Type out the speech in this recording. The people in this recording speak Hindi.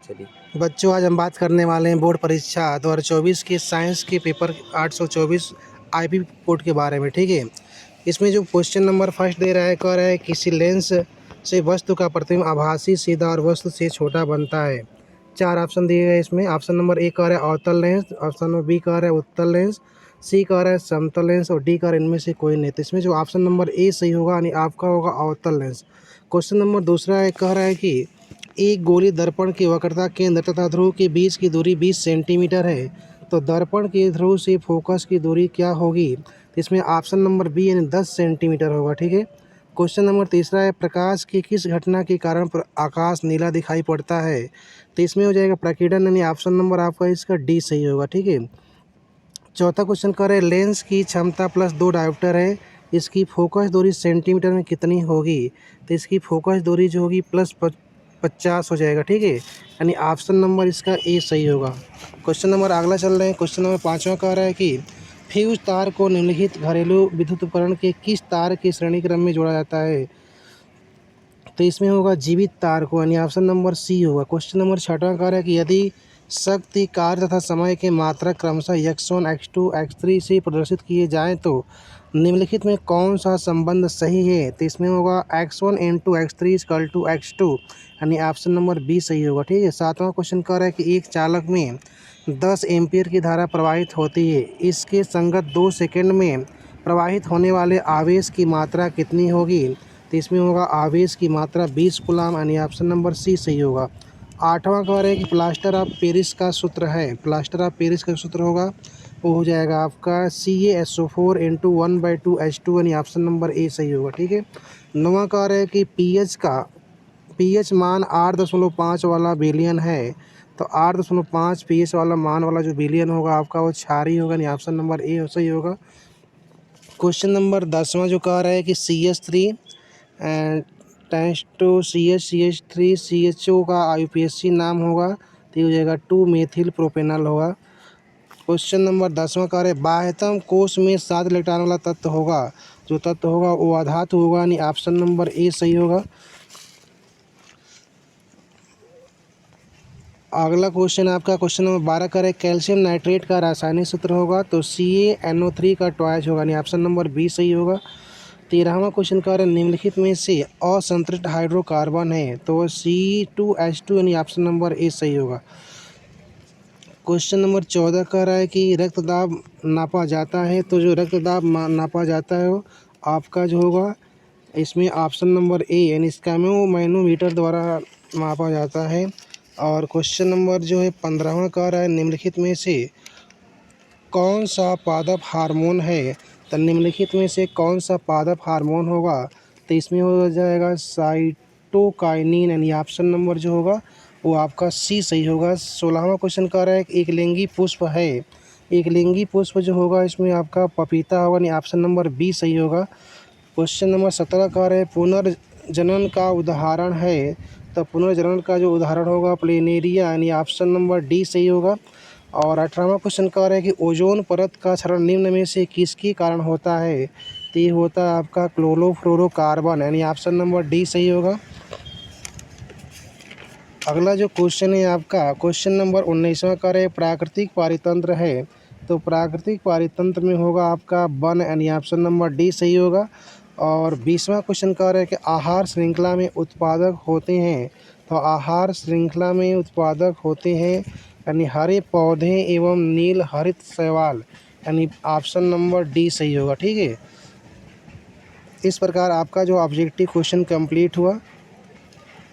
चलिए। बच्चों, आज हम बात करने वाले हैं बोर्ड परीक्षा 2024 के साइंस के पेपर 824 आईपी कोड के बारे में। ठीक है, इसमें जो क्वेश्चन नंबर फर्स्ट दे रहा है, कह रहा है किसी लेंस से वस्तु का प्रतिबिंब आभासी, सीधा और वस्तु से छोटा बनता है। 4 ऑप्शन दिए गए इसमें। ऑप्शन नंबर ए कह रहा है अवतल लेंस, ऑप्शन नंबर बी कह रहा है उत्तल लेंस, सी कह रहा है समतल लेंस और डी कह रहा है इनमें से कोई नहीं। तो इसमें जो ऑप्शन नंबर ए सही होगा, यानी आपका होगा अवतल लेंस। क्वेश्चन नंबर दूसरा है, कह रहा है कि एक गोली दर्पण की वक्रता केंद्र तथा ध्रुव के बीच की दूरी 20 सेंटीमीटर है, तो दर्पण के ध्रुव से फोकस की दूरी क्या होगी? तो इसमें ऑप्शन नंबर बी यानी 10 सेंटीमीटर होगा। ठीक है। क्वेश्चन नंबर तीसरा है, प्रकाश की किस घटना के कारण आकाश नीला दिखाई पड़ता है? तो इसमें हो जाएगा प्रकीर्णन, यानी ऑप्शन नंबर आपका इसका डी सही होगा। ठीक है। चौथा क्वेश्चन कर रहे हैं, लेंस की क्षमता प्लस 2 डायोप्टर है, इसकी फोकस दूरी सेंटीमीटर में कितनी होगी? तो इसकी फोकस दूरी जो होगी प्लस 50 हो जाएगा। ठीक है, यानी ऑप्शन नंबर इसका ए सही होगा। क्वेश्चन नंबर अगला चल रहे हैं। क्वेश्चन नंबर 5वां कह रहा है कि फ्यूज तार को निम्नलिखित घरेलू विद्युत उपकरण के किस तार के श्रेणी क्रम में जोड़ा जाता है? तो इसमें होगा जीवित तार को, यानी ऑप्शन नंबर सी होगा। क्वेश्चन नंबर 6वां कह रहा है कि यदि शक्ति, कार्य तथा समय के मात्रक क्रमशः x1, x2, x3 से प्रदर्शित किए जाएं तो निम्नलिखित में कौन सा संबंध सही है? तो इसमें होगा x1 into x3 equal to x2, यानी ऑप्शन नंबर बी सही होगा। ठीक है। 7वां क्वेश्चन कह रहा है कि एक चालक में 10 एम्पियर की धारा प्रवाहित होती है, इसके संगत 2 सेकंड में प्रवाहित होने वाले आवेश की मात्रा कितनी होगी? तो इसमें होगा आवेश की मात्रा 20 कूलम, यानी ऑप्शन नंबर सी सही होगा। 8वां कह रहे हैं कि प्लास्टर ऑफ पेरिस का सूत्र है, प्लास्टर ऑफ पेरिस का सूत्र होगा वो हो जाएगा आपका CaSO4 इंटू 1/2H2, यानी ऑप्शन नंबर ए सही होगा। ठीक है। 9वां कह रहे हैं कि पीएच मान 8.5 वाला बिलियन है, तो 8.5 पीएच वाला मान वाला जो बिलियन होगा आपका वो क्षारीय होगा, यानी ऑप्शन नंबर ए सही होगा। क्वेश्चन नंबर 10वां जो कह रहा है कि CH3 tends to CH3 CHO का IUPAC नाम होगा, तो ये हो जाएगा 2 मेथिल प्रोपेनल होगा। क्वेश्चन नंबर 10वां कह रहे हैं बाह्यतम कोश में 7 इलेक्ट्रॉन वाला तत्व होगा, जो तत्व होगा वो अधातु होगा, यानी ऑप्शन नंबर ए सही होगा। अगला क्वेश्चन आपका क्वेश्चन नंबर 12 कह रहे हैं कैल्शियम नाइट्रेट का रासायनिक सूत्र होगा, तो CaNO3 का ट्वाइस होगा, यानी ऑप्शन नंबर बी सही होगा। 13वां क्वेश्चन कह रहे हैं निम्नलिखित में से असंतृप्त हाइड्रोकार्बन है, तो C2H2, यानी ऑप्शन नंबर ए सही होगा। क्वेश्चन नंबर 14 कह रहा है कि रक्तदाब नापा जाता है, तो जो रक्तदाब नापा जाता है वो आपका जो होगा इसमें ऑप्शन नंबर ए यानी स्कैमो मैनोमीटर द्वारा मापा जाता है। और क्वेश्चन नंबर जो है 15वां कह रहा है निम्नलिखित में से कौन सा पादप हार्मोन है? तो निम्नलिखित में से कौन सा पादप हार्मोन होगा? तो इसमें हो जाएगा साइटोकाइनिन, यानी ऑप्शन नंबर जो होगा वो आपका सी सही होगा। 16वां क्वेश्चन कह रहा है कि एक लिंगी पुष्प है, एक लिंगी पुष्प जो होगा इसमें आपका पपीता होगा, यानी ऑप्शन नंबर बी सही होगा। क्वेश्चन नंबर 17 कह रहे हैं पुनर्जनन का उदाहरण है, तो पुनर्जनन का जो उदाहरण होगा प्लेनेरिया, यानी ऑप्शन नंबर डी सही होगा। और 18वां क्वेश्चन कह रहे हैं कि ओजोन परत का क्षरण निम्न में से किसके कारण होता है? तो ये होता है आपका क्लोरोफ्लोरोकार्बन, यानी ऑप्शन नंबर डी सही होगा। अगला जो क्वेश्चन है आपका क्वेश्चन नंबर 19वां कह रहे हैं प्राकृतिक पारितंत्र है, तो प्राकृतिक पारितंत्र में होगा आपका वन, यानी ऑप्शन नंबर डी सही होगा। और 20वां क्वेश्चन कह रहे हैं कि आहार श्रृंखला में उत्पादक होते हैं, तो आहार श्रृंखला में उत्पादक होते हैं यानी हरे पौधे एवं नील हरित शैवाल, यानी ऑप्शन नंबर डी सही होगा। ठीक है। इस प्रकार आपका जो ऑब्जेक्टिव क्वेश्चन कंप्लीट हुआ।